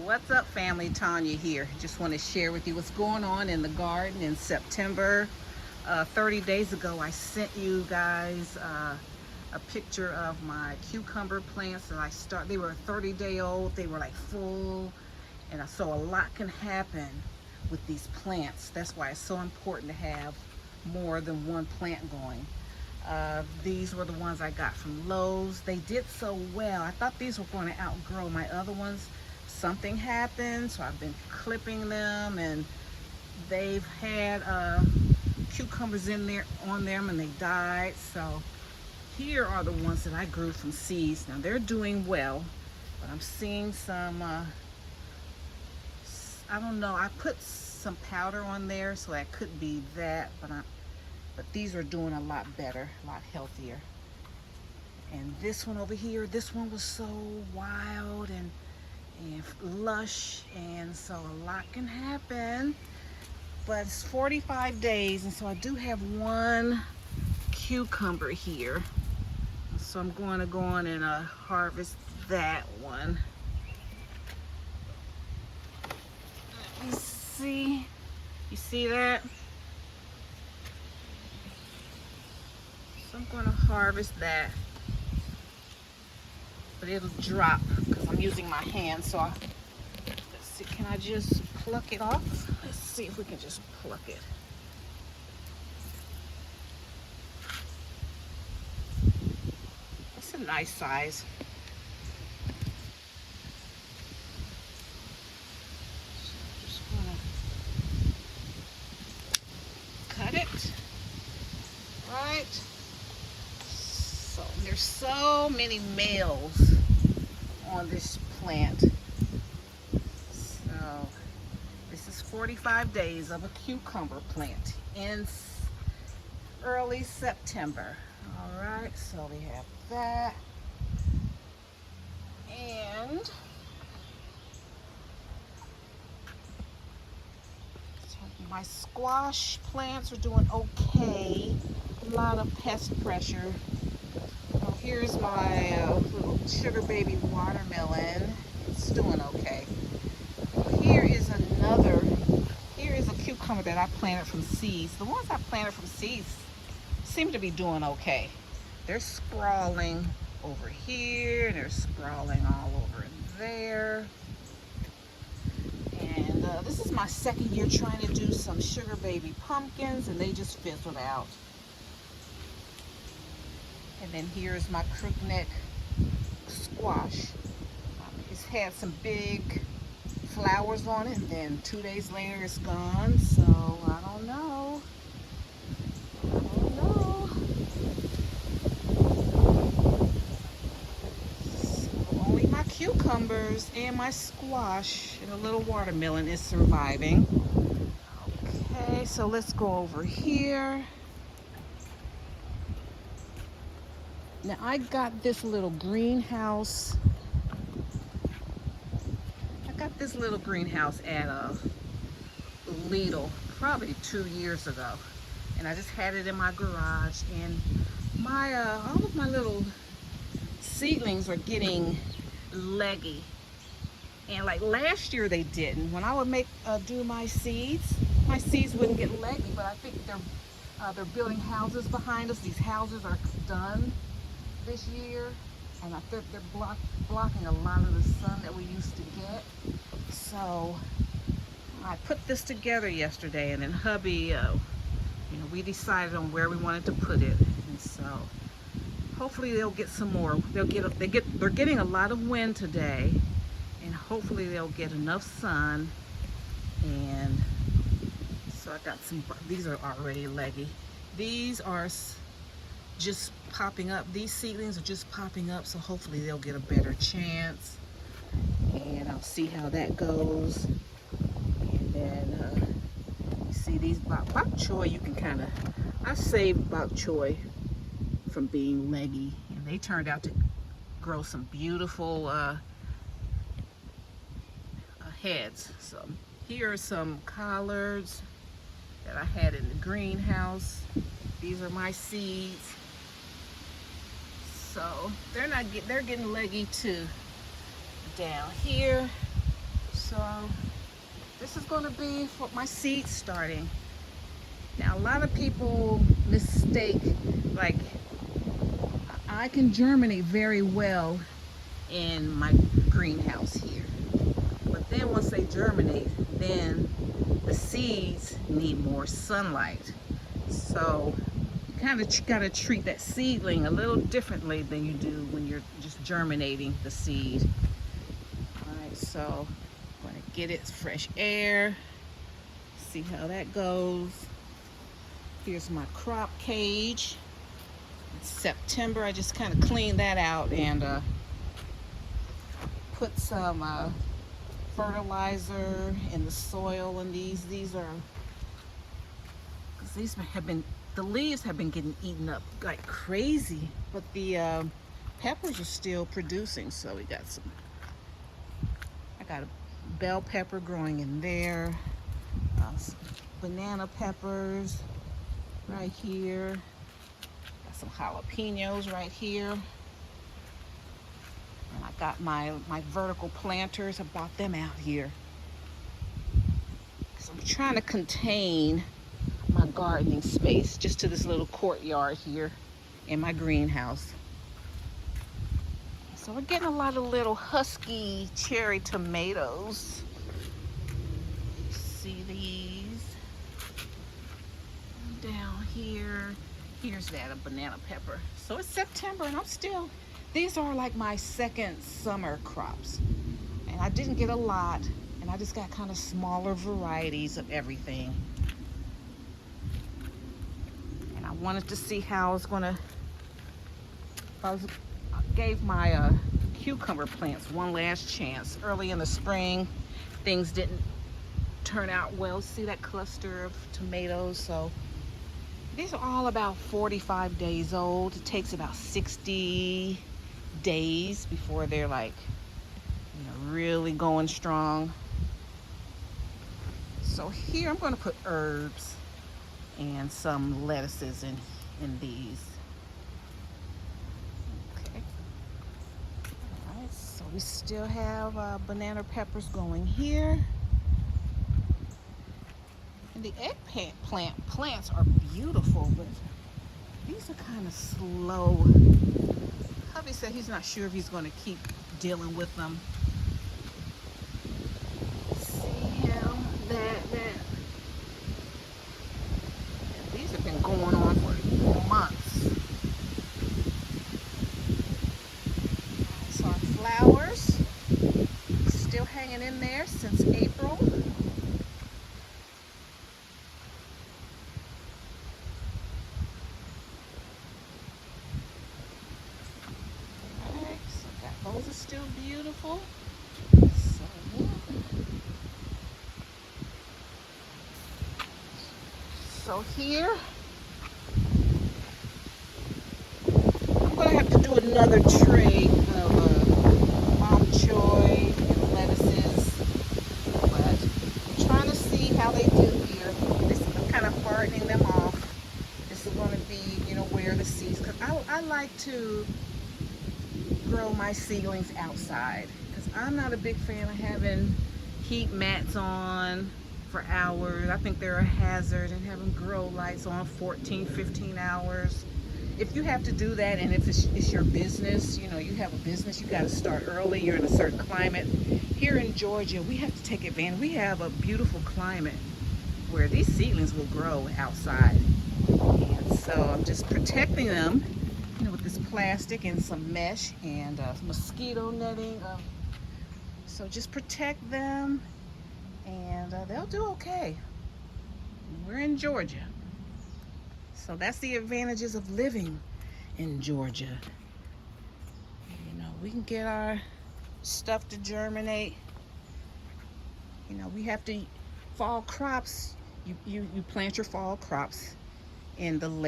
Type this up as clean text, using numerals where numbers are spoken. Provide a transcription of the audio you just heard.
What's up, family? Tanya here. Just want to share with you what's going on in the garden in September. 30 days ago I sent you guys a picture of my cucumber plants that I started. They were 30-day-old. They were like full, and so a lot can happen with these plants. That's why it's so important to have more than one plant going. These were the ones I got from Lowe's. They did so well. I thought these were going to outgrow my other ones. Something happened, so I've been clipping them, and they've had cucumbers in there on them, and they died. So here are the ones that I grew from seeds. Now they're doing well, but I'm seeing some I don't know, I put some powder on there, so that could be that, but these are doing a lot better, a lot healthier. And this one over here, this one was so wild and lush, and so a lot can happen. But it's 45 days, and so I do have one cucumber here, so I'm going to go on and harvest that one. Let me see. You see that? So I'm going to harvest that, but it'll drop because I'm using my hand. So let's see, can I just pluck it off? Let's see if we can just pluck it. That's a nice size. So I'm just gonna cut it. Right. So there's so many males on this plant. So this is 45 days of a cucumber plant in early September. All right, so we have that. And so my squash plants are doing okay. A lot of pest pressure. Well, here's my little sugar baby watermelon. It's doing okay. Here is a cucumber that I planted from seeds. The ones I planted from seeds seem to be doing okay. They're sprawling over here, and they're sprawling all over there. And this is my second year trying to do some sugar baby pumpkins, and they just fizzled out. And then here's my crookneck squash. It's had some big flowers on it, and then 2 days later it's gone. So I don't know. So only my cucumbers and my squash and a little watermelon is surviving. Okay, so let's go over here. Now I got this little greenhouse. At Lidl probably 2 years ago, and I just had it in my garage, and my all of my little seedlings are getting leggy, and like last year they didn't. When I would do my seeds wouldn't get leggy, but I think they're building houses behind us. These houses are done this year, and I think they're blocking a lot of the sun that we used to get. So I put this together yesterday, and then hubby, we decided on where we wanted to put it, and so hopefully they'll get some more. They're getting a lot of wind today, and hopefully they'll get enough sun. And so I got some. These are already leggy. These are just popping up. These seedlings are just popping up, so hopefully they'll get a better chance, and I'll see how that goes. And then you see these bok choy, you can kind of, I saved bok choy from being leggy, and they turned out to grow some beautiful heads. So here are some collards that I had in the greenhouse. These are my seeds. So they're getting leggy too. Down here, So this is going to be for my seeds starting. Now a lot of people mistake, like, I can germinate very well in my greenhouse here, but then once they germinate, then the seeds need more sunlight. So you kind of got to treat that seedling a little differently than you do when you're just germinating the seed. All right, so I'm going to get it fresh air, see how that goes. Here's my crop cage. It's September. I just kind of cleaned that out and put some fertilizer in the soil. And these are, because these have been, the leaves have been getting eaten up like crazy, but the peppers are still producing. So we got some, I got a bell pepper growing in there, some banana peppers right here, got some jalapenos right here, and I got my vertical planters. I bought them out here. So I'm trying to contain my gardening space just to this little courtyard here in my greenhouse. So we're getting a lot of little husky cherry tomatoes. See these down here. Here's that, a banana pepper. So it's September and I'm still, these are like my second summer crops. And I didn't get a lot, and I just got kind of smaller varieties of everything. And I wanted to see how I was gonna, I gave my cucumber plants one last chance. Early in the spring, things didn't turn out well. See that cluster of tomatoes? So these are all about 45 days old. It takes about 60 days before they're like, you know, really going strong. So here I'm going to put herbs and some lettuces in these. Okay. All right, so we still have banana peppers going here. And the eggplant plants are beautiful, but these are kind of slow. Hubby said he's not sure if he's going to keep dealing with them. See how that. And these have been going on for months. So our flowers still hanging in there since April. Those are still beautiful. So here, I'm going to have to do another tray of bok choy and lettuces. But I'm trying to see how they do here. I'm kind of pardoning them off. This is going to be, you know, where the seeds, because I like to grow my seedlings outside, because I'm not a big fan of having heat mats on for hours. I think they're a hazard, and having grow lights on 14, 15 hours. If you have to do that, and if it's your business, you know, you have a business, you got to start early, you're in a certain climate. Here in Georgia, we have to take advantage. We have a beautiful climate where these seedlings will grow outside. And so I'm just protecting them, you know, with this plastic and some mesh and mosquito netting. So just protect them, and they'll do okay. We're in Georgia, so that's the advantages of living in Georgia. You know, we can get our stuff to germinate. You know, we have to, fall crops, you plant your fall crops in the late